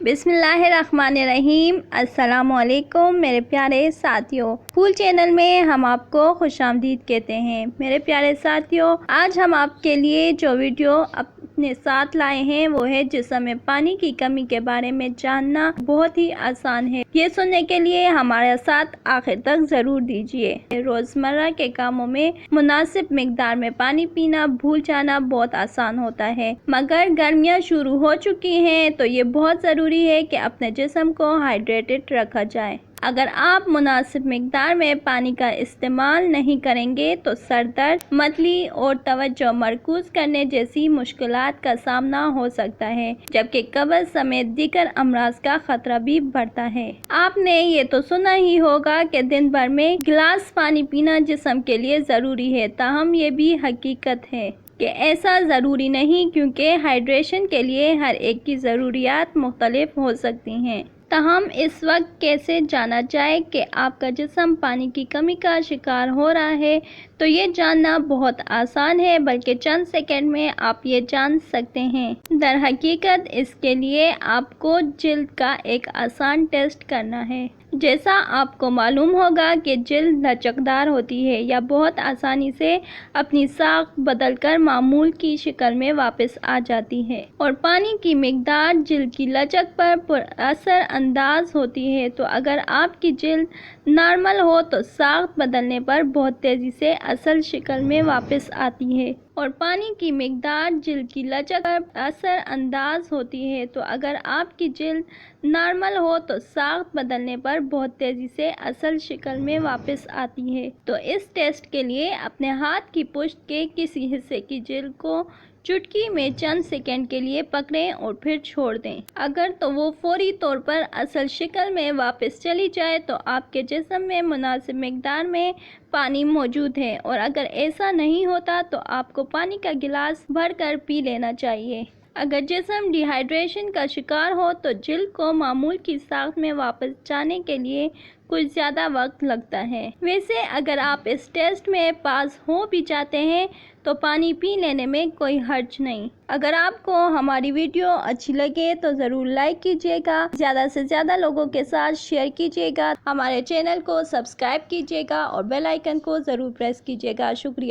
بسم اللہ الرحمن الرحیم۔ السلام علیکم میرے پیارے ساتھیوں، پھول چینل میں ہم آپ کو خوش آمدید کہتے ہیں۔ میرے پیارے ساتھیوں، آج ہم آپ کے لیے جو ویڈیو اپنے ساتھ لائے ہیں وہ ہے جسم میں پانی کی کمی کے بارے میں جاننا بہت ہی آسان ہے۔ یہ سننے کے لیے ہمارے ساتھ آخر تک ضرور دیجیے۔ روزمرہ کے کاموں میں مناسب مقدار میں پانی پینا بھول جانا بہت آسان ہوتا ہے، مگر گرمیاں شروع ہو چکی ہیں تو یہ بہت ضروری ہے کہ اپنے جسم کو ہائیڈریٹڈ رکھا جائے۔ اگر آپ مناسب مقدار میں پانی کا استعمال نہیں کریں گے تو سر درد، متلی اور توجہ مرکوز کرنے جیسی مشکلات کا سامنا ہو سکتا ہے، جبکہ قبض سمیت دیگر امراض کا خطرہ بھی بڑھتا ہے۔ آپ نے یہ تو سنا ہی ہوگا کہ دن بھر میں گلاس پانی پینا جسم کے لیے ضروری ہے، تاہم یہ بھی حقیقت ہے کہ ایسا ضروری نہیں، کیونکہ ہائیڈریشن کے لیے ہر ایک کی ضروریات مختلف ہو سکتی ہیں۔ تاہم اس وقت کیسے جانا جائے کہ آپ کا جسم پانی کی کمی کا شکار ہو رہا ہے؟ تو یہ جاننا بہت آسان ہے، بلکہ چند سیکنڈ میں آپ یہ جان سکتے ہیں۔ در حقیقت اس کے لیے آپ کو جلد کا ایک آسان ٹیسٹ کرنا ہے۔ جیسا آپ کو معلوم ہوگا کہ جلد لچکدار ہوتی ہے یا بہت آسانی سے اپنی ساخت بدل کر معمول کی شکل میں واپس آ جاتی ہے، اور پانی کی مقدار جلد کی لچک پر اثر انداز ہوتی ہے۔ تو اگر آپ کی جلد نارمل ہو تو ساخت بدلنے پر بہت تیزی سے اصل شکل میں واپس آتی ہے، اور پانی کی مقدار جلد کی لچک پر اثر انداز ہوتی ہے۔ تو اگر آپ کی جلد نارمل ہو تو ساخت بدلنے پر بہت تیزی سے اصل شکل میں واپس آتی ہے۔ تو اس ٹیسٹ کے لیے اپنے ہاتھ کی پشت کے کسی حصے کی جلد کو چٹکی میں چند سیکنڈ کے لیے پکڑیں اور پھر چھوڑ دیں۔ اگر تو وہ فوری طور پر اصل شکل میں واپس چلی جائے تو آپ کے جسم میں مناسب مقدار میں پانی موجود ہے، اور اگر ایسا نہیں ہوتا تو آپ کو پانی کا گلاس بھر کر پی لینا چاہیے۔ اگر جسم ڈی ہائیڈریشن کا شکار ہو تو جلد کو معمول کی ساخت میں واپس جانے کے لیے کچھ زیادہ وقت لگتا ہے۔ ویسے اگر آپ اس ٹیسٹ میں پاس ہو بھی جاتے ہیں تو پانی پی لینے میں کوئی حرج نہیں۔ اگر آپ کو ہماری ویڈیو اچھی لگے تو ضرور لائک کیجیے گا، زیادہ سے زیادہ لوگوں کے ساتھ شیئر کیجیے گا، ہمارے چینل کو سبسکرائب کیجیے گا اور بیل آئیکن کو ضرور پریس کیجیے گا۔ شکریہ۔